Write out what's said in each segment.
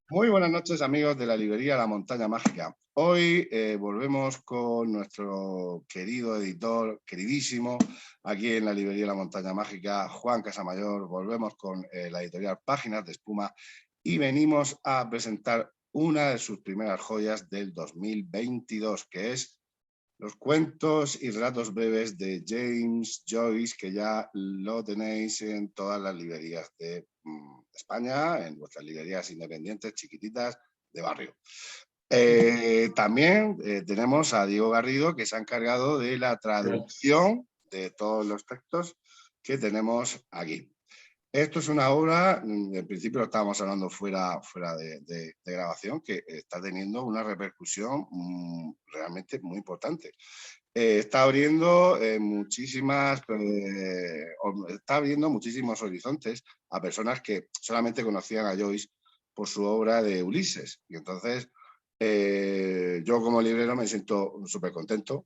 Muy buenas noches, amigos de la librería La Montaña Mágica. Hoy volvemos con nuestro querido editor, queridísimo, aquí en la librería La Montaña Mágica, Juan Casamayor. Volvemos con la editorial Páginas de Espuma y venimos a presentar una de sus primeras joyas del 2022, que es los cuentos y relatos breves de James Joyce, que ya lo tenéis en todas las librerías de España, en vuestras librerías independientes, chiquititas, de barrio. También tenemos a Diego Garrido, que se ha encargado de la traducción de todos los textos que tenemos aquí. Esto es una obra, en principio lo estábamos hablando fuera de grabación, que está teniendo una repercusión realmente muy importante. Está abriendo está abriendo muchísimos horizontes a personas que solamente conocían a Joyce por su obra de Ulises. Y entonces yo como librero me siento súper contento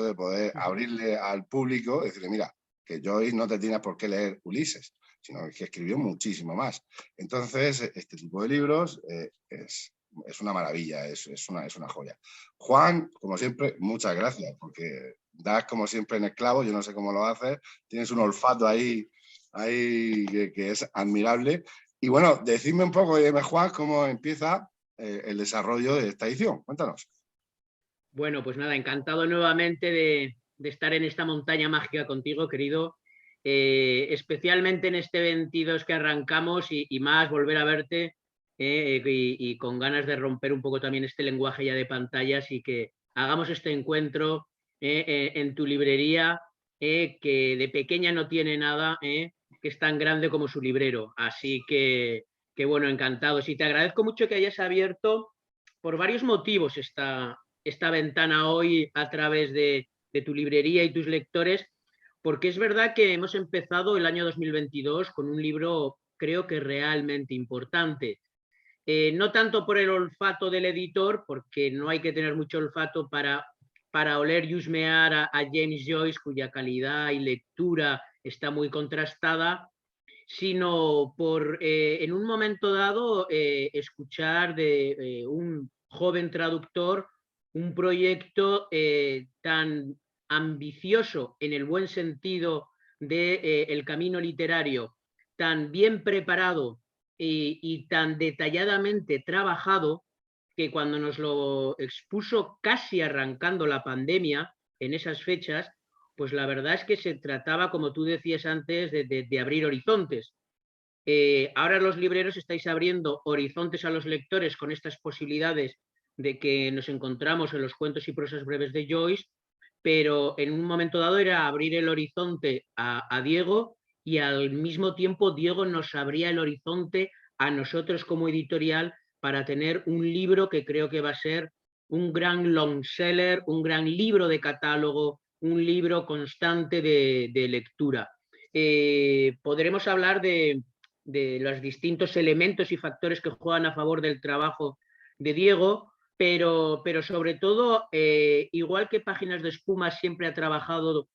de poder abrirle al público, decirle, mira, que Joyce no te tienes por qué leer Ulises, sino que escribió muchísimo más. Entonces, este tipo de libros es una maravilla, es una joya. Juan, como siempre, muchas gracias, porque das como siempre en el clavo, yo no sé cómo lo haces, tienes un olfato ahí que es admirable. Y bueno, decidme un poco, Juan, cómo empieza el desarrollo de esta edición. Cuéntanos. Bueno, pues nada, encantado nuevamente de estar en esta montaña mágica contigo, querido. Especialmente en este 22 que arrancamos y más volver a verte y con ganas de romper un poco también este lenguaje ya de pantallas y que hagamos este encuentro en tu librería que de pequeña no tiene nada, que es tan grande como su librero. Así que bueno, encantado. Y te agradezco mucho que hayas abierto por varios motivos esta ventana hoy a través de tu librería y tus lectores, porque es verdad que hemos empezado el año 2022 con un libro creo que realmente importante. No tanto por el olfato del editor, porque no hay que tener mucho olfato para oler y husmear a James Joyce, cuya calidad y lectura está muy contrastada, sino por en un momento dado escuchar de un joven traductor un proyecto tan ambicioso en el buen sentido de el camino literario, tan bien preparado y tan detalladamente trabajado que cuando nos lo expuso casi arrancando la pandemia en esas fechas, pues la verdad es que se trataba, como tú decías antes, de abrir horizontes. Ahora los libreros estáis abriendo horizontes a los lectores con estas posibilidades de que nos encontramos en los cuentos y prosas breves de Joyce, pero en un momento dado era abrir el horizonte a Diego y al mismo tiempo Diego nos abría el horizonte a nosotros como editorial para tener un libro que creo que va a ser un gran long seller, un gran libro de catálogo, un libro constante de lectura. Podremos hablar de los distintos elementos y factores que juegan a favor del trabajo de Diego, pero sobre todo, igual que Páginas de Espuma siempre ha trabajado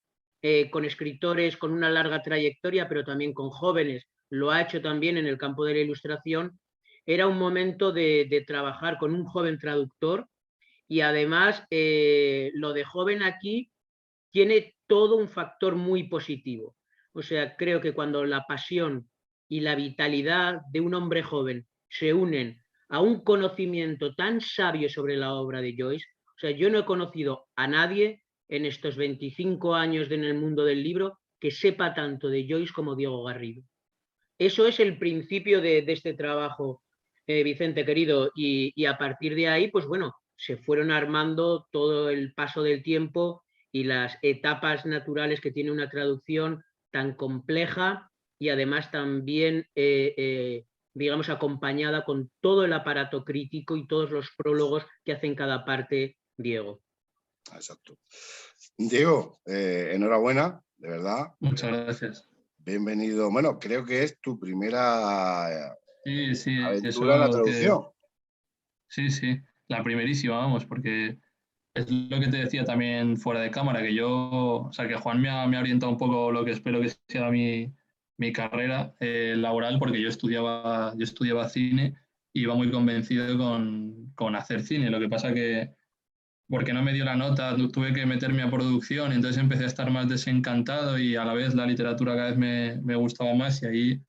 con escritores con una larga trayectoria, pero también con jóvenes, lo ha hecho también en el campo de la ilustración, era un momento de trabajar con un joven traductor y además lo de joven aquí tiene todo un factor muy positivo. O sea, creo que cuando la pasión y la vitalidad de un hombre joven se unen a un conocimiento tan sabio sobre la obra de Joyce, o sea, yo no he conocido a nadie en estos 25 años en el mundo del libro que sepa tanto de Joyce como Diego Garrido. Eso es el principio de este trabajo, Vicente querido, y a partir de ahí, pues bueno, se fueron armando todo el paso del tiempo y las etapas naturales que tiene una traducción tan compleja y además también, digamos, acompañada con todo el aparato crítico y todos los prólogos que hacen cada parte Diego. Exacto. Diego, enhorabuena, de verdad. Muchas gracias. Bienvenido. Bueno, creo que es tu primera Sí, aventura en la traducción. Sí, la primerísima, vamos, porque es lo que te decía también fuera de cámara, que o sea, que Juan me ha orientado un poco lo que espero que sea mi carrera laboral, porque yo estudiaba cine iba muy convencido con hacer cine. Lo que pasa que, porque no me dio la nota, tuve que meterme a producción, entonces empecé a estar más desencantado y a la vez la literatura cada vez me gustaba más y ahí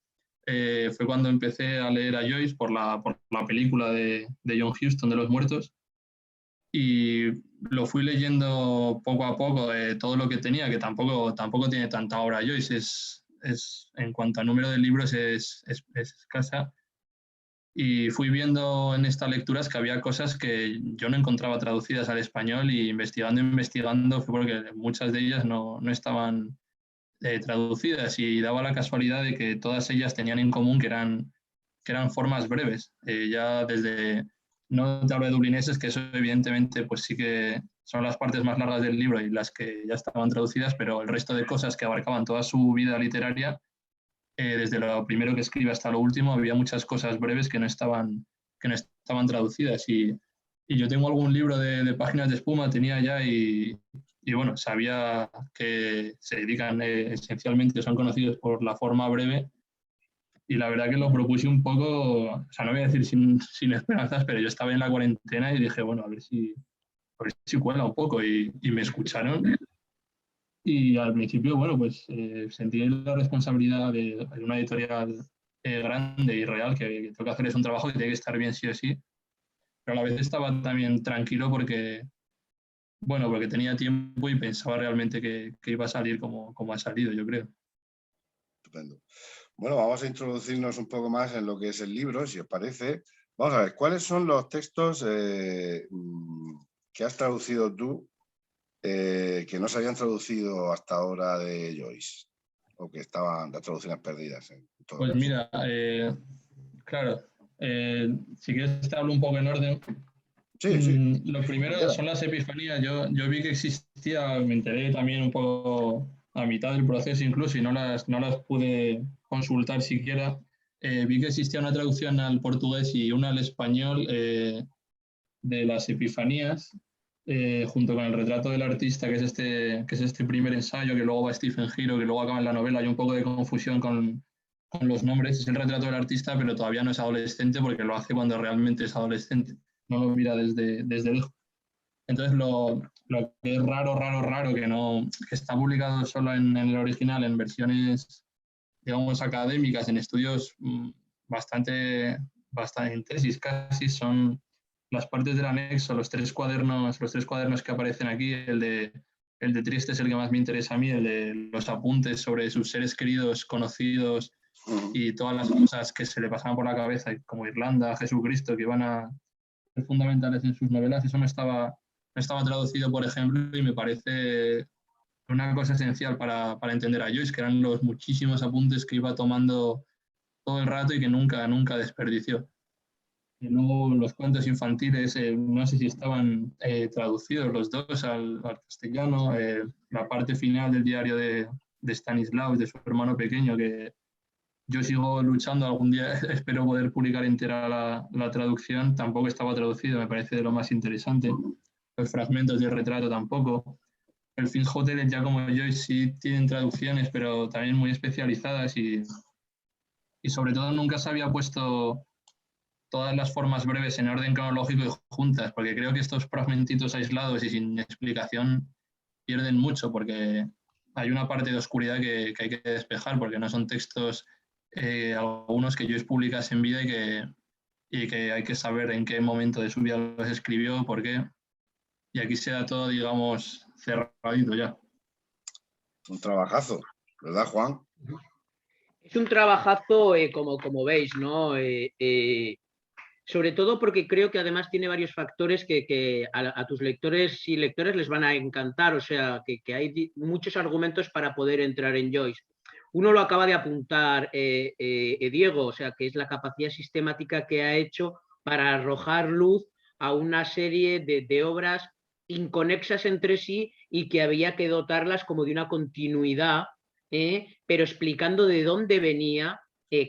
fue cuando empecé a leer a Joyce por la película de John Huston de Los Muertos y lo fui leyendo poco a poco todo lo que tenía, que tampoco tiene tanta obra Joyce, en cuanto a número de libros es escasa. Y fui viendo en estas lecturas que había cosas que yo no encontraba traducidas al español y investigando fue porque muchas de ellas no estaban traducidas y daba la casualidad de que todas ellas tenían en común que eran formas breves. Ya desde, no te hablo de dublineses, que eso evidentemente pues sí que son las partes más largas del libro y las que ya estaban traducidas, pero el resto de cosas que abarcaban toda su vida literaria desde lo primero que escribe hasta lo último, había muchas cosas breves que no estaban traducidas. Y yo tengo algún libro de páginas de espuma, tenía ya, y bueno, sabía que se dedican esencialmente, son conocidos por la forma breve. Y la verdad que lo propuse un poco, o sea, no voy a decir sin esperanzas, pero yo estaba en la cuarentena y dije, bueno, a ver si cuela un poco. Y me escucharon y al principio, bueno, pues sentí la responsabilidad de una editorial grande y real, que tengo que hacer es un trabajo que tiene que estar bien sí o sí, pero a la vez estaba también tranquilo porque, bueno, porque tenía tiempo y pensaba realmente que iba a salir como ha salido, yo creo. Estupendo. Bueno, vamos a introducirnos un poco más en lo que es el libro, si os parece. Vamos a ver, ¿cuáles son los textos que has traducido tú que no se habían traducido hasta ahora de Joyce? O que estaban las traducciones perdidas, en todo Pues caso. mira, claro, si quieres te hablo un poco en orden. Sí, sí. Lo primero son las epifanías. Yo vi que existía, me enteré también un poco a mitad del proceso incluso y no las pude consultar siquiera. Vi que existía una traducción al portugués y una al español de las epifanías, junto con el retrato del artista, que es este primer ensayo, que luego va Stephen Giro, que luego acaba en la novela. Hay un poco de confusión con los nombres. Es el retrato del artista, pero todavía no es adolescente porque lo hace cuando realmente es adolescente. No lo mira desde lejos. Entonces, lo que es raro, que está publicado solo en el original, en versiones, digamos, académicas, en estudios bastante en tesis casi, son las partes del anexo, los tres cuadernos que aparecen aquí, el de Trieste es el que más me interesa a mí, el de los apuntes sobre sus seres queridos, conocidos y todas las cosas que se le pasaban por la cabeza, como Irlanda, Jesucristo, que iban a ser fundamentales en sus novelas. Eso no estaba traducido, por ejemplo, y me parece una cosa esencial para entender a Joyce, que eran los muchísimos apuntes que iba tomando todo el rato y que nunca desperdició. Y luego los cuentos infantiles, no sé si estaban traducidos los dos al castellano. La parte final del diario de Stanislaus, de su hermano pequeño, que yo sigo luchando, algún día espero poder publicar entera la traducción, tampoco estaba traducido, me parece de lo más interesante. Los fragmentos del retrato tampoco. El Finch Hotel, ya como yo, sí tienen traducciones, pero también muy especializadas y sobre todo nunca se había puesto todas las formas breves en orden cronológico y juntas, porque creo que estos fragmentitos aislados y sin explicación pierden mucho, porque hay una parte de oscuridad que hay que despejar, porque no son textos, algunos que Joyce publicase en vida y que hay que saber en qué momento de su vida los escribió, por qué. Y aquí se da todo, digamos, cerradito ya. Un trabajazo, ¿verdad, Juan? Es un trabajazo, como veis, ¿no? Sobre todo porque creo que además tiene varios factores que a tus lectores y lectores les van a encantar, o sea, que hay muchos argumentos para poder entrar en Joyce. Uno lo acaba de apuntar Diego, o sea, que es la capacidad sistemática que ha hecho para arrojar luz a una serie de obras inconexas entre sí y que había que dotarlas como de una continuidad, pero explicando de dónde venía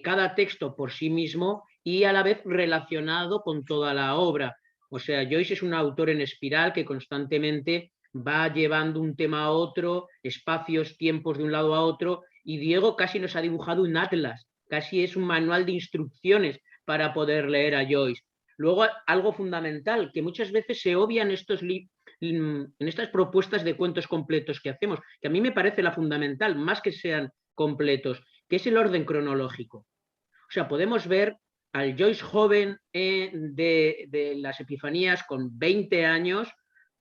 cada texto por sí mismo y a la vez relacionado con toda la obra. O sea, Joyce es un autor en espiral que constantemente va llevando un tema a otro, espacios, tiempos de un lado a otro, y Diego casi nos ha dibujado un atlas, casi es un manual de instrucciones para poder leer a Joyce. Luego, algo fundamental, que muchas veces se obvian en estas propuestas de cuentos completos que hacemos, que a mí me parece la fundamental, más que sean completos, que es el orden cronológico. O sea, podemos ver al Joyce joven de las Epifanías con 20 años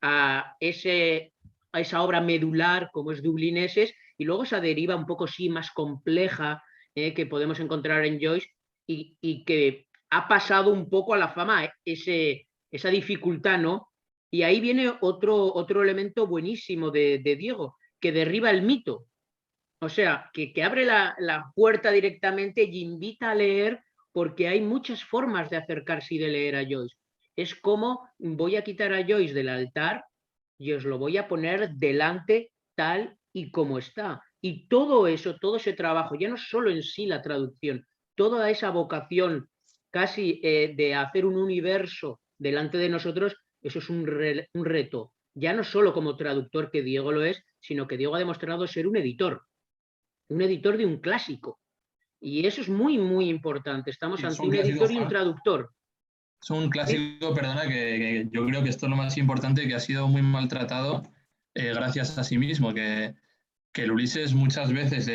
a esa obra medular como es Dublineses, y luego esa deriva un poco sí más compleja que podemos encontrar en Joyce y que ha pasado un poco a la fama esa dificultad, ¿no? Y ahí viene otro elemento buenísimo de Diego, que derriba el mito. O sea, que abre la puerta directamente y invita a leer, porque hay muchas formas de acercarse y de leer a Joyce. Es como voy a quitar a Joyce del altar y os lo voy a poner delante tal y como está. Y todo eso, todo ese trabajo, ya no solo en sí la traducción, toda esa vocación casi de hacer un universo delante de nosotros, eso es un reto. Ya no solo como traductor, que Diego lo es, sino que Diego ha demostrado ser un editor de un clásico. Y eso es muy, muy importante. Estamos Sí, es ante un un clásico, editor y un Juan. traductor. Es un clásico, perdona, que yo creo que esto es lo más importante, que ha sido muy maltratado gracias a sí mismo, que el Ulises muchas veces,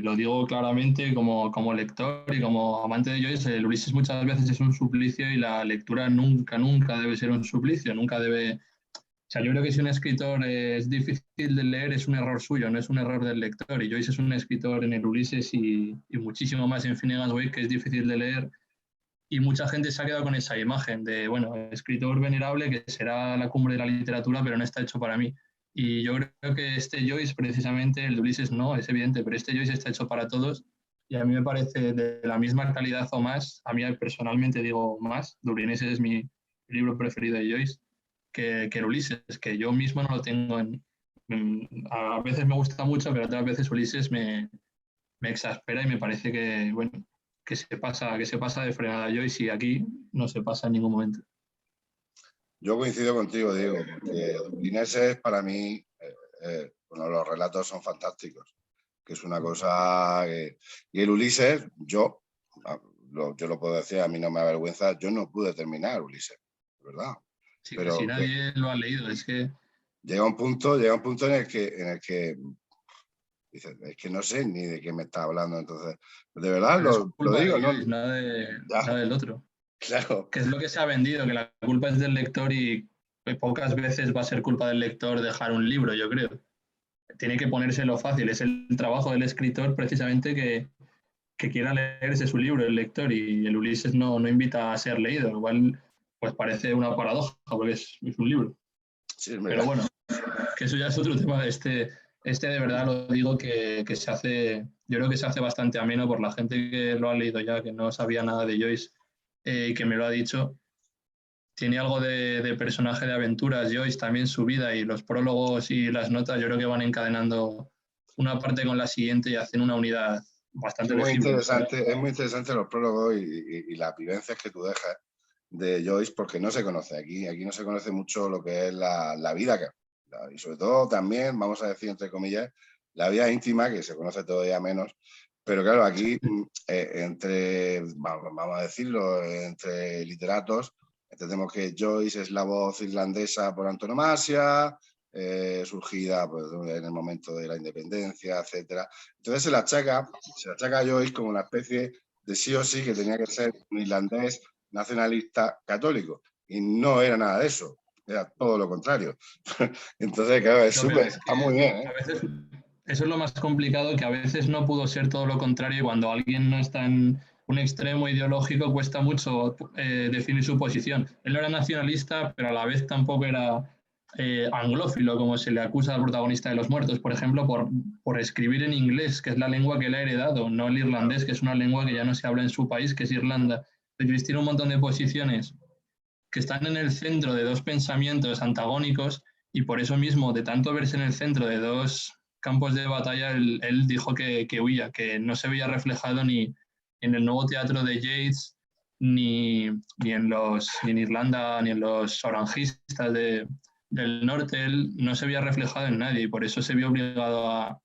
lo digo claramente como lector y como amante de Joyce, el Ulises muchas veces es un suplicio y la lectura nunca, nunca debe ser un suplicio, nunca debe... O sea, yo creo que si un escritor es difícil de leer es un error suyo, no es un error del lector. Y Joyce es un escritor en el Ulises y muchísimo más en Finnegan's Wake que es difícil de leer. Y mucha gente se ha quedado con esa imagen de, bueno, escritor venerable que será la cumbre de la literatura, pero no está hecho para mí. Y yo creo que este Joyce, precisamente, el de Ulises no, es evidente, pero este Joyce está hecho para todos. Y a mí me parece de la misma calidad o más, a mí personalmente digo más, Dublineses es mi libro preferido de Joyce, que el Ulises, que yo mismo no lo tengo a veces me gusta mucho, pero otras veces Ulises me exaspera y me parece que, bueno, que se pasa de frenada Joyce y aquí no se pasa en ningún momento. Yo coincido contigo, Diego, porque Dublineses para mí, bueno, los relatos son fantásticos, que es una cosa que... Y el Ulises, yo lo puedo decir, a mí no me avergüenza, yo no pude terminar Ulises, ¿verdad? Sí, pero si Pero nadie lo ha leído, es que... llega un punto en el que dices, es que no sé ni de qué me está hablando, entonces, de verdad Pero es lo culpa digo, de ¿no? Joyce, nada del otro. Claro. Que es lo que se ha vendido, que la culpa es del lector y pocas veces va a ser culpa del lector dejar un libro, yo creo. Tiene que ponérselo fácil, es el trabajo del escritor precisamente que quiera leerse su libro, el lector, y el Ulises no invita a ser leído, lo cual pues parece una paradoja, porque es un libro. Sí, Pero bueno, que eso ya es otro tema. Este de verdad lo digo que se hace, yo creo que se hace bastante ameno por la gente que lo ha leído ya, que no sabía nada de Joyce y que me lo ha dicho. Tiene algo de personaje de aventuras, Joyce, también su vida y los prólogos y las notas, yo creo que van encadenando una parte con la siguiente y hacen una unidad bastante legible. es muy interesante los prólogos y las vivencias que tú dejas de Joyce, porque no se conoce aquí no se conoce mucho lo que es la vida, y sobre todo también, vamos a decir entre comillas, la vida íntima, que se conoce todavía menos, pero claro, aquí vamos a decirlo, entre literatos, entendemos que Joyce es la voz irlandesa por antonomasia, surgida pues, en el momento de la independencia, etcétera. Entonces se le achaca a Joyce como una especie de sí o sí que tenía que ser un irlandés nacionalista católico, y no era nada de eso, era todo lo contrario. Entonces, claro, está muy bien, ¿eh? A veces eso es lo más complicado, que a veces no pudo ser todo lo contrario y cuando alguien no está en un extremo ideológico cuesta mucho definir su posición. Él no era nacionalista, pero a la vez tampoco era anglófilo, como se le acusa al protagonista de Los Muertos, por ejemplo, por escribir en inglés, que es la lengua que él ha heredado, no el irlandés, que es una lengua que ya no se habla en su país, que es Irlanda. Entonces, tiene un montón de posiciones que están en el centro de dos pensamientos antagónicos y por eso mismo, de tanto verse en el centro de dos campos de batalla, él dijo que huía, que no se veía reflejado ni en el nuevo teatro de Yeats, ni en Irlanda, ni en los orangistas del norte. Él no se veía reflejado en nadie y por eso se vio obligado a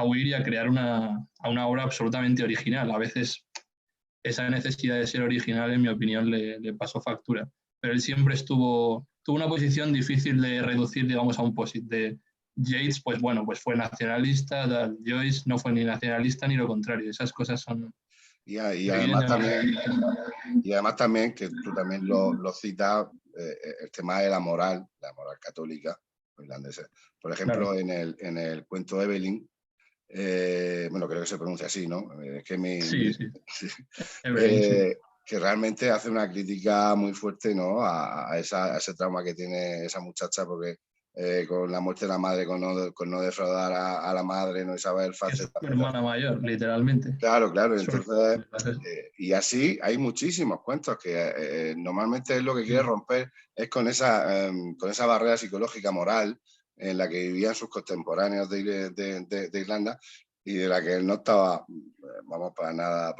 huir y a crear una obra absolutamente original. A veces esa necesidad de ser original, en mi opinión, le pasó factura. Pero él siempre tuvo una posición difícil de reducir, digamos, a un posit. De Yates, pues bueno, pues fue nacionalista, Joyce no fue ni nacionalista ni lo contrario. Esas cosas son... Y además también, que tú también lo citas, el tema de la moral católica irlandesa. Por ejemplo, Claro. en el cuento Evelyn, bueno, creo que se pronuncia así, ¿no? Sí. Evelyn, sí. Que realmente hace una crítica muy fuerte, ¿no? a ese trauma que tiene esa muchacha, porque con la muerte de la madre, con no defraudar a la madre, no saber Es su hermana mayor, literalmente. Claro, entonces, y así hay muchísimos cuentos que normalmente es lo que quiere romper, es con esa barrera psicológica moral en la que vivían sus contemporáneos de Irlanda y de la que él no estaba, vamos, para nada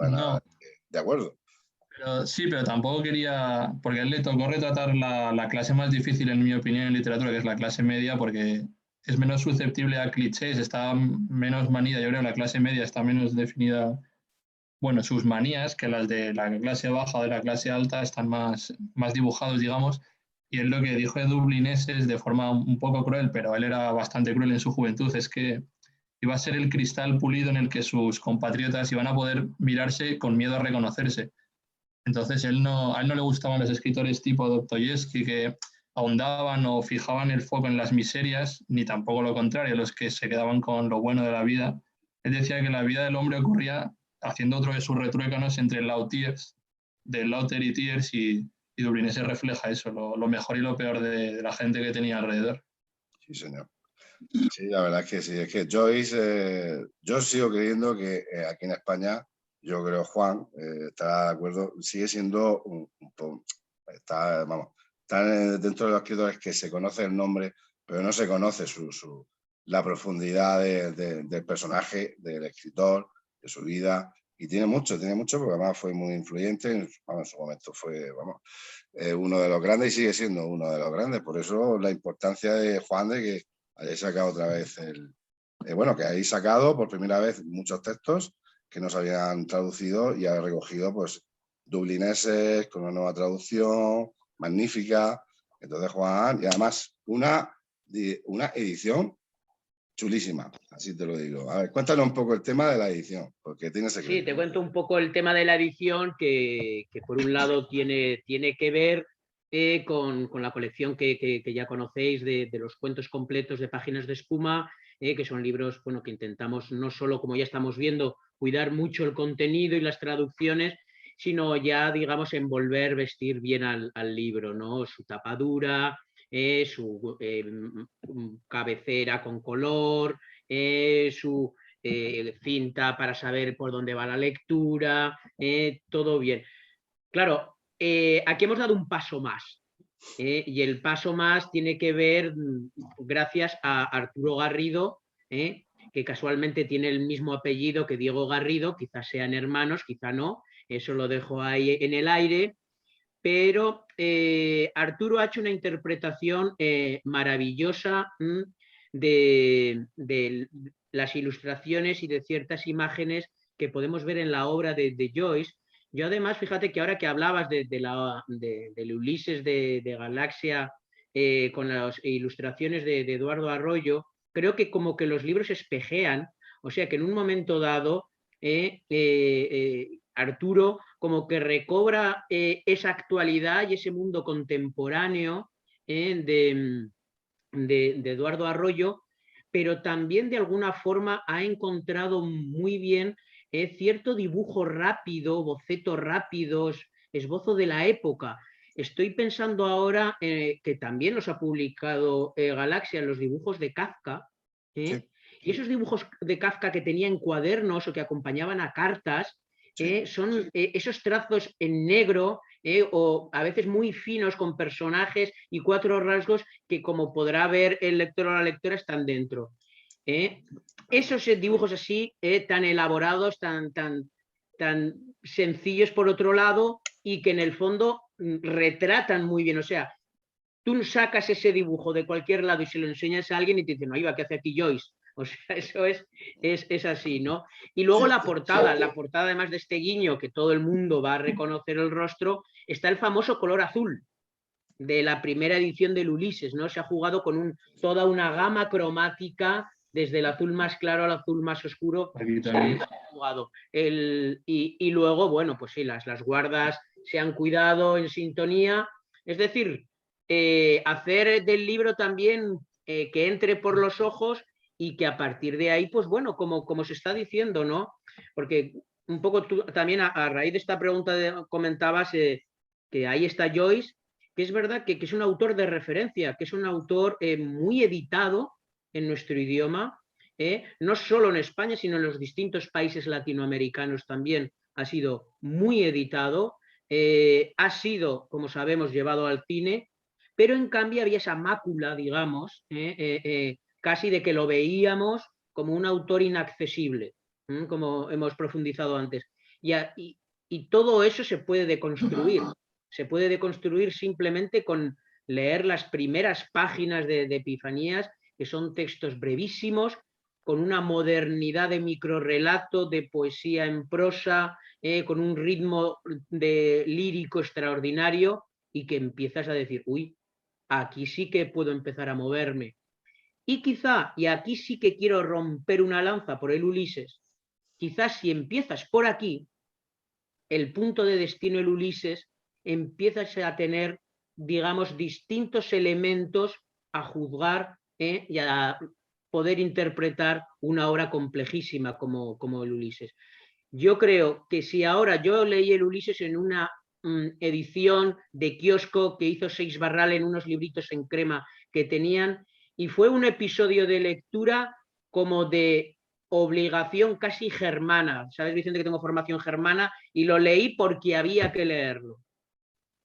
de acuerdo. Pero tampoco quería, porque a él le tocó retratar la clase más difícil, en mi opinión, en literatura, que es la clase media, porque es menos susceptible a clichés, está menos manida, yo creo que la clase media está menos definida, bueno, sus manías, que las de la clase baja o de la clase alta están más dibujados, digamos, y él lo que dijo de dublineses de forma un poco cruel, pero él era bastante cruel en su juventud, es que iba a ser el cristal pulido en el que sus compatriotas iban a poder mirarse con miedo a reconocerse. Entonces a él no le gustaban los escritores tipo Dostoyevsky que ahondaban o fijaban el foco en las miserias, ni tampoco lo contrario, los que se quedaban con lo bueno de la vida. Él decía que la vida del hombre ocurría haciendo otro de sus retruécanos entre Lautiers, de Lauter y Thiers, y Dublinés se refleja eso, lo mejor y lo peor de la gente que tenía alrededor. Sí, señor. Sí, la verdad es que sí. Es que Joyce, yo sigo creyendo que aquí en España, yo creo Juan está de acuerdo, sigue siendo está dentro de los escritores que se conoce el nombre, pero no se conoce la profundidad del personaje, del escritor, de su vida. Y tiene mucho, porque además fue muy influyente, en su momento fue, uno de los grandes y sigue siendo uno de los grandes. Por eso la importancia de Juan de que haya sacado otra vez que hayáis sacado por primera vez muchos textos que no se habían traducido y ha recogido pues dublineses con una nueva traducción magnífica. Entonces, Juan, y además una edición chulísima, así te lo digo. A ver, cuéntanos un poco el tema de la edición, porque tiene secreto. Sí, te cuento un poco el tema de la edición, que por un lado tiene que ver con la colección que ya conocéis de los cuentos completos de Páginas de Espuma, que son libros que intentamos no solo, como ya estamos viendo, cuidar mucho el contenido y las traducciones, sino ya, digamos, envolver, vestir bien al libro, ¿no? Su tapadura, su cabecera con color, su cinta para saber por dónde va la lectura, todo bien. Claro, aquí hemos dado un paso más. Y el paso más tiene que ver gracias a Arturo Garrido, que casualmente tiene el mismo apellido que Diego Garrido, quizás sean hermanos, quizá no, eso lo dejo ahí en el aire, pero Arturo ha hecho una interpretación maravillosa de las ilustraciones y de ciertas imágenes que podemos ver en la obra de Joyce. Yo además, fíjate que ahora que hablabas del Ulises de Galaxia con las ilustraciones de Eduardo Arroyo, creo que como que los libros espejean, o sea que en un momento dado Arturo como que recobra esa actualidad y ese mundo contemporáneo de Eduardo Arroyo, pero también de alguna forma ha encontrado muy bien cierto dibujo rápido, bocetos rápidos, esbozo de la época. Estoy pensando ahora que también los ha publicado Galaxia, los dibujos de Kafka, Sí. Y esos dibujos de Kafka que tenía en cuadernos o que acompañaban a cartas, son esos trazos en negro, o a veces muy finos con personajes y 4 rasgos que, como podrá ver el lector o la lectora, están dentro. Esos dibujos así, tan elaborados, tan sencillos por otro lado, y que en el fondo retratan muy bien. O sea, tú sacas ese dibujo de cualquier lado y se lo enseñas a alguien y te dicen, no, ¿qué hace aquí Joyce? O sea, eso es así, ¿no? Y luego la portada además de este guiño que todo el mundo va a reconocer el rostro, está el famoso color azul de la primera edición del Ulises, ¿no? Se ha jugado con toda una gama cromática, desde el azul más claro al azul más oscuro. Se ha jugado. Y luego, bueno, pues sí, las guardas se han cuidado en sintonía. Es decir, hacer del libro también que entre por los ojos y que a partir de ahí, pues bueno, como se está diciendo, ¿no? Porque un poco tú también a raíz de esta pregunta comentabas que ahí está Joyce, que es verdad que es un autor de referencia, que es un autor muy editado en nuestro idioma, no solo en España, sino en los distintos países latinoamericanos también ha sido muy editado, ha sido, como sabemos, llevado al cine, pero en cambio había esa mácula, digamos, casi de que lo veíamos como un autor inaccesible, como hemos profundizado antes. Y todo eso se puede deconstruir. Se puede deconstruir simplemente con leer las primeras páginas de Epifanías, que son textos brevísimos, con una modernidad de microrrelato, de poesía en prosa, con un ritmo lírico extraordinario, y que empiezas a decir, uy, aquí sí que puedo empezar a moverme. Y quizá, y aquí sí que quiero romper una lanza por el Ulises, quizás si empiezas por aquí, el punto de destino del Ulises, empiezas a tener, digamos, distintos elementos a juzgar y a poder interpretar una obra complejísima como el Ulises. Yo creo que si ahora yo leí el Ulises en una edición de kiosco que hizo Seix-Barral en unos libritos en crema que tenían, y fue un episodio de lectura como de obligación casi germana. ¿Sabes, Vicente, que tengo formación germana? Y lo leí porque había que leerlo.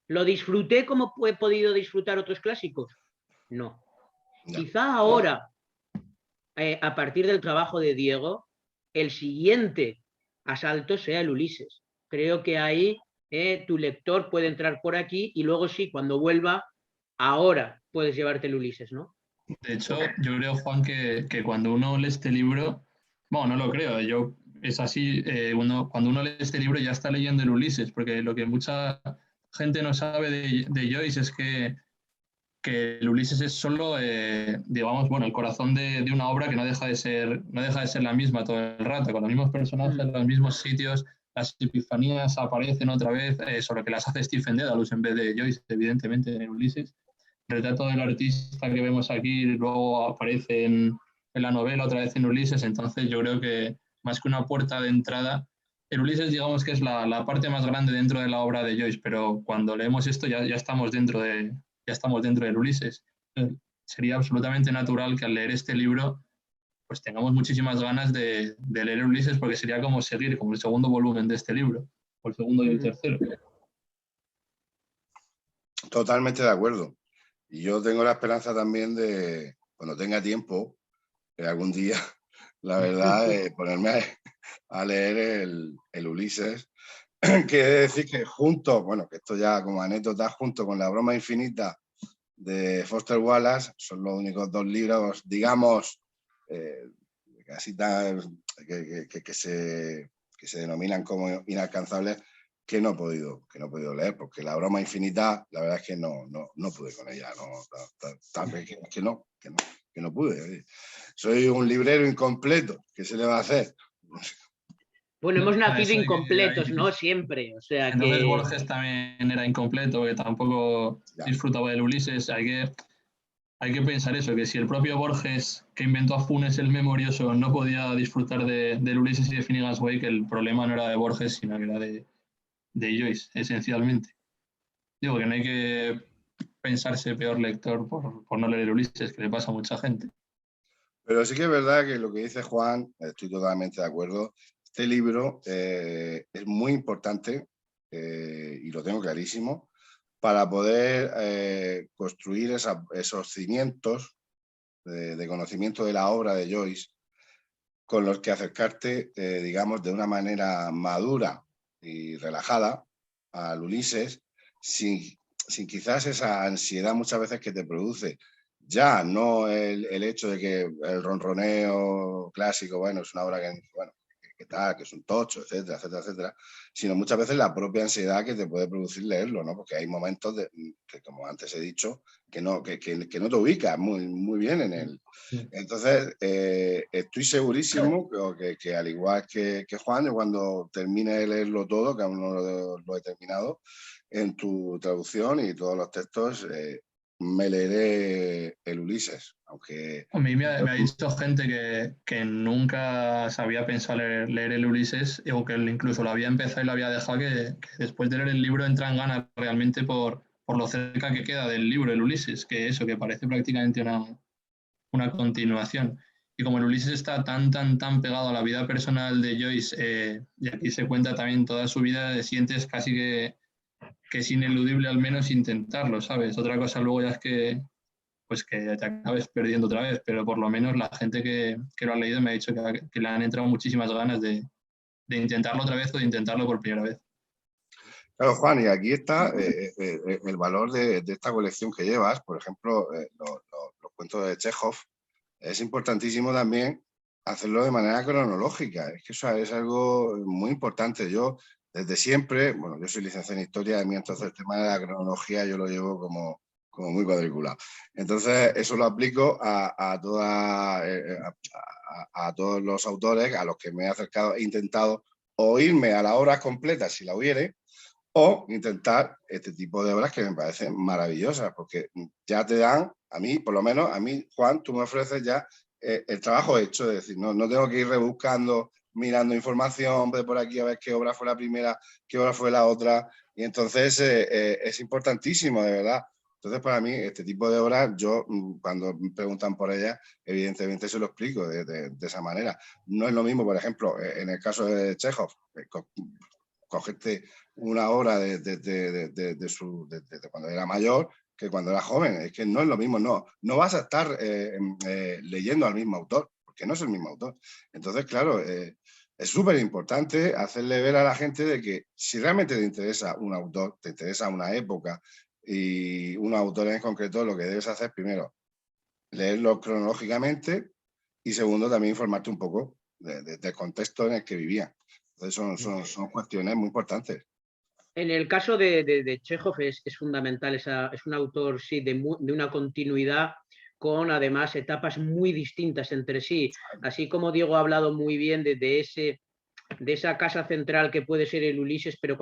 ¿Lo disfruté como he podido disfrutar otros clásicos? No. Quizá ahora, a partir del trabajo de Diego, el siguiente asalto sea el Ulises. Creo que ahí tu lector puede entrar por aquí y luego sí, cuando vuelva, ahora puedes llevarte el Ulises, ¿no? De hecho, yo creo, Juan, que cuando uno lee este libro, bueno, no lo creo, es así, cuando uno lee este libro ya está leyendo el Ulises, porque lo que mucha gente no sabe de Joyce es que el Ulises es solo, digamos, bueno, el corazón de una obra que no deja de ser la misma todo el rato, con los mismos personajes, los mismos sitios, las epifanías aparecen otra vez, solo que las hace Stephen Dedalus en vez de Joyce, evidentemente, en el Ulises. El retrato del artista que vemos aquí luego aparece en la novela, otra vez en Ulises, entonces yo creo que más que una puerta de entrada, el Ulises digamos que es la parte más grande dentro de la obra de Joyce, pero cuando leemos esto ya estamos dentro del Ulises. Sería absolutamente natural que al leer este libro pues tengamos muchísimas ganas de leer Ulises, porque sería como seguir como el segundo volumen de este libro, o el segundo y el tercero. Totalmente de acuerdo. Y yo tengo la esperanza también de, cuando tenga tiempo, algún día, la verdad, ponerme a leer el Ulises. Quiere decir que junto, bueno, que esto ya como anécdota, junto con La broma infinita de Foster Wallace, son los únicos dos libros, digamos, casi tan, que se denominan como inalcanzables, que no he podido leer, porque La broma infinita, la verdad es que no pude con ella, que no pude. Soy un librero incompleto, ¿qué se le va a hacer? Bueno, hemos nacido incompletos, ¿no? Siempre. O sea entonces que... Borges también era incompleto, que tampoco disfrutaba del Ulises. Hay que pensar eso, que si el propio Borges, que inventó a Funes el Memorioso, no podía disfrutar del Ulises y de Finnegan's Wake, el problema no era de Borges, sino que era de Joyce, esencialmente. Digo que no hay que pensarse peor lector por no leer Ulises, que le pasa a mucha gente. Pero sí que es verdad que lo que dice Juan, estoy totalmente de acuerdo. Este libro es muy importante, y lo tengo clarísimo, para poder construir esos cimientos de conocimiento de la obra de Joyce, con los que acercarte, digamos, de una manera madura y relajada al Ulises, sin quizás esa ansiedad muchas veces que te produce ya no el hecho de que el ronroneo clásico, bueno, es una obra que, bueno, que tal, que es un tocho, etcétera, etcétera, etcétera, sino muchas veces la propia ansiedad que te puede producir leerlo, ¿no? Porque hay momentos que, como antes he dicho, que no te ubicas muy bien en él. Entonces, estoy segurísimo que al igual que Juan, yo cuando termine de leerlo todo, que aún no lo he terminado, en tu traducción y todos los textos, me leeré el Ulises, aunque... A mí me ha dicho gente que nunca se había pensado leer el Ulises, o que incluso lo había empezado y lo había dejado, que después de leer el libro entran ganas realmente por lo cerca que queda del libro, el Ulises, que eso, que parece prácticamente una continuación. Y como el Ulises está tan pegado a la vida personal de Joyce, y aquí se cuenta también toda su vida, sientes casi que es ineludible al menos intentarlo, ¿sabes? Otra cosa luego ya es pues que te acabes perdiendo otra vez, pero por lo menos la gente que lo ha leído me ha dicho que le han entrado muchísimas ganas de intentarlo otra vez o de intentarlo por primera vez. Claro, Juan, y aquí está el valor de esta colección que llevas. Por ejemplo, los cuentos de Chekhov. Es importantísimo también hacerlo de manera cronológica. Es que eso es algo muy importante. Yo, desde siempre, bueno, yo soy licenciado en Historia, y entonces el tema de la cronología yo lo llevo como muy cuadriculado. Entonces, eso lo aplico a todos los autores a los que me he acercado. He intentado o irme a las obras completas, si la hubiere, o intentar este tipo de obras que me parecen maravillosas, porque ya te dan, a mí, por lo menos, a mí, Juan, tú me ofreces ya el trabajo hecho, es decir, no tengo que ir rebuscando, mirando información de por aquí a ver qué obra fue la primera, qué obra fue la otra, y entonces es importantísimo, de verdad. Entonces, para mí, este tipo de obras, yo, cuando me preguntan por ellas, evidentemente se lo explico de esa manera. No es lo mismo, por ejemplo, en el caso de Chekhov, cogerte una obra de cuando era mayor que cuando era joven. Es que no es lo mismo, no vas a estar leyendo al mismo autor, porque no es el mismo autor. Entonces, claro, es súper importante hacerle ver a la gente de que si realmente te interesa un autor, te interesa una época y un autor en concreto, lo que debes hacer primero, leerlo cronológicamente, y segundo, también informarte un poco del contexto en el que vivía. Entonces son cuestiones muy importantes. En el caso de Chekhov es fundamental, es un autor sí, de una continuidad con además etapas muy distintas entre sí. Así como Diego ha hablado muy bien de esa casa central que puede ser el Ulises, pero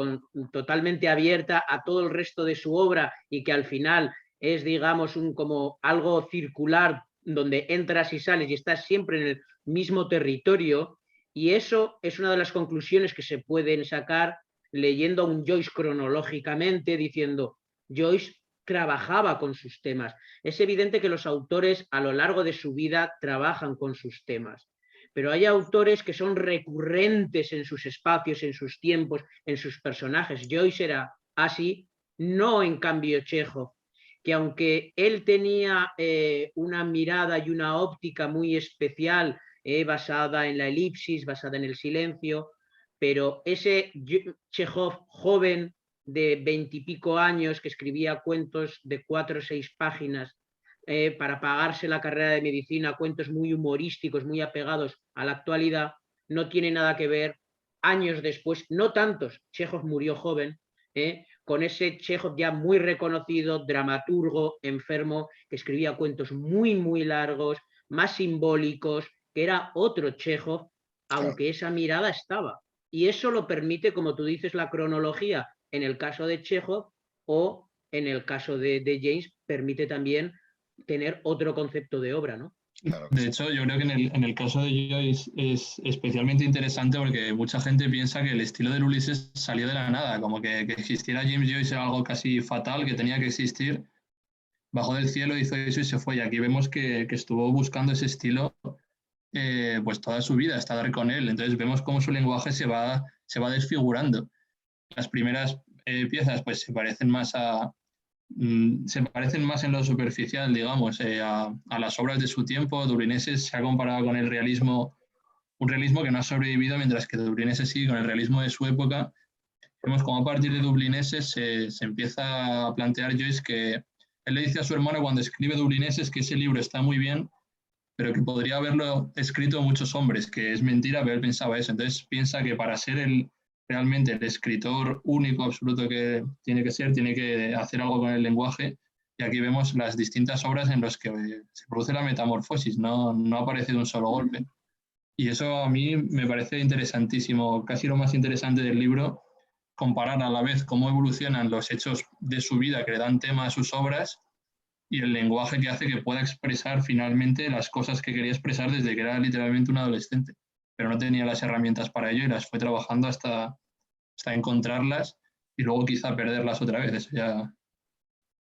totalmente abierta a todo el resto de su obra y que al final es, digamos, como algo circular donde entras y sales y estás siempre en el mismo territorio. Y eso es una de las conclusiones que se pueden sacar leyendo a un Joyce cronológicamente, diciendo, Joyce trabajaba con sus temas. Es evidente que los autores a lo largo de su vida trabajan con sus temas, pero hay autores que son recurrentes en sus espacios, en sus tiempos, en sus personajes. Joyce era así, no en cambio Chekhov, que aunque él tenía una mirada y una óptica muy especial, basada en la elipsis, basada en el silencio, pero ese Chekhov joven de 20 y pico años que escribía cuentos de 4 o 6 páginas para pagarse la carrera de medicina, cuentos muy humorísticos, muy apegados a la actualidad, no tiene nada que ver años después, no tantos, Chekhov murió joven, con ese Chekhov ya muy reconocido, dramaturgo, enfermo, que escribía cuentos muy largos, más simbólicos, que era otro Chekhov, aunque claro, esa mirada estaba. Y eso lo permite, como tú dices, la cronología en el caso de Chekhov, o en el caso de James, permite también tener otro concepto de obra, ¿no? Claro, de hecho, yo creo que en el caso de Joyce es especialmente interesante porque mucha gente piensa que el estilo del Ulises salió de la nada, como que existiera James Joyce era algo casi fatal, que tenía que existir, bajó del cielo, hizo eso y se fue. Y aquí vemos que estuvo buscando ese estilo pues toda su vida, estar con él. Entonces vemos cómo su lenguaje se va desfigurando. Las primeras piezas pues se parecen más en lo superficial, digamos, a las obras de su tiempo. Dublineses se ha comparado con el realismo, un realismo que no ha sobrevivido, mientras que Dublineses sí, con el realismo de su época. Vemos como a partir de Dublineses se empieza a plantear Joyce que él le dice a su hermano cuando escribe Dublineses que ese libro está muy bien, pero que podría haberlo escrito muchos hombres, que es mentira, pero él pensaba eso. Entonces piensa que para ser realmente el escritor único, absoluto que tiene que ser, tiene que hacer algo con el lenguaje. Y aquí vemos las distintas obras en las que se produce la metamorfosis, no aparece de un solo golpe. Y eso a mí me parece interesantísimo, casi lo más interesante del libro, comparar a la vez cómo evolucionan los hechos de su vida que le dan tema a sus obras y el lenguaje que hace que pueda expresar finalmente las cosas que quería expresar desde que era literalmente un adolescente, pero no tenía las herramientas para ello y las fue trabajando hasta encontrarlas y luego quizá perderlas otra vez. Eso ya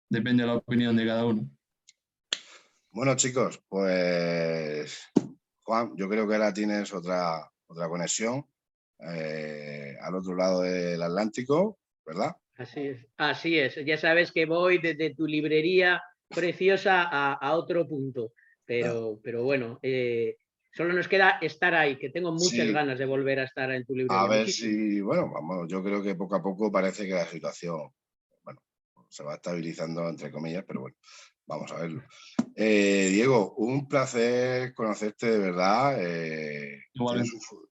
depende de la opinión de cada uno. Bueno, chicos, pues Juan, yo creo que ahora tienes otra conexión al otro lado del Atlántico, ¿verdad? Así es. Ya sabes que voy desde tu librería preciosa a otro punto, pero bueno, solo nos queda estar ahí, que tengo muchas ganas de volver a estar en tu librería. A ver muchísimo. si, bueno, vamos, yo creo que poco a poco parece que la situación, bueno, se va estabilizando, entre comillas, pero bueno, vamos a verlo. Diego, un placer conocerte de verdad.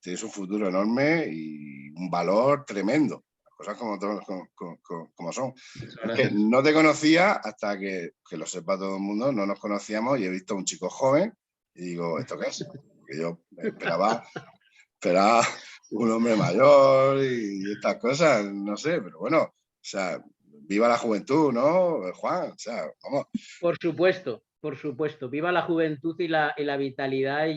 Tienes un futuro enorme y un valor tremendo. Las cosas como son. Es que no te conocía hasta que lo sepa todo el mundo, no nos conocíamos y he visto a un chico joven y digo, ¿esto qué es? Porque yo esperaba un hombre mayor y estas cosas, no sé, pero bueno, o sea, viva la juventud, ¿no, Juan? O sea, vamos. Por supuesto, viva la juventud y la vitalidad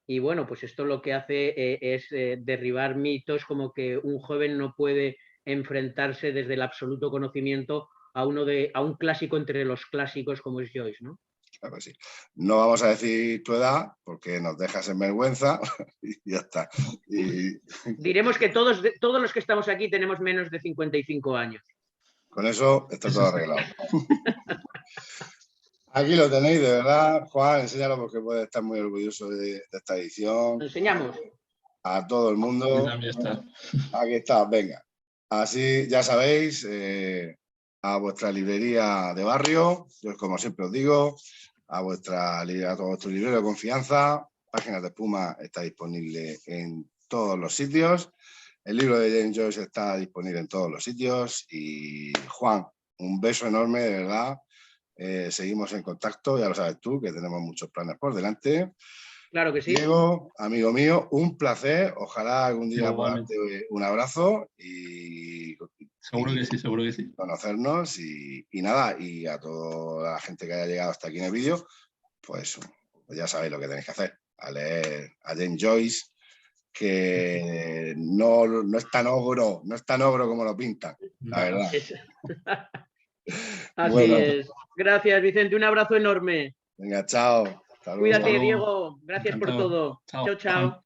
y bueno, pues esto lo que hace es derribar mitos como que un joven no puede enfrentarse desde el absoluto conocimiento a un clásico entre los clásicos como es Joyce, ¿no? Claro que sí. No vamos a decir tu edad porque nos dejas en vergüenza y ya está. Diremos que todos los que estamos aquí tenemos menos de 55 años. Con eso está todo arreglado. Aquí lo tenéis, de verdad. Juan, enséñalo porque puede estar muy orgulloso de esta edición. ¿Lo enseñamos? A todo el mundo. Aquí está, venga. Así ya sabéis, a vuestra librería de barrio, yo como siempre os digo, a todo vuestro librero de confianza, Páginas de Espuma está disponible en todos los sitios. El libro de James Joyce está disponible en todos los sitios. Y Juan, un beso enorme, de verdad. Seguimos en contacto, ya lo sabes tú, que tenemos muchos planes por delante. Claro que sí. Diego, amigo mío, un placer. Ojalá algún día pueda darte un abrazo y seguro que sí. Conocernos y nada, y a toda la gente que haya llegado hasta aquí en el vídeo, pues ya sabéis lo que tenéis que hacer, a leer a James Joyce, que no es tan ogro, como lo pintan, la verdad. Así es. Gracias, Vicente. Un abrazo enorme. Venga, chao. Cuídate, Diego. Gracias por todo. Chao. Chao.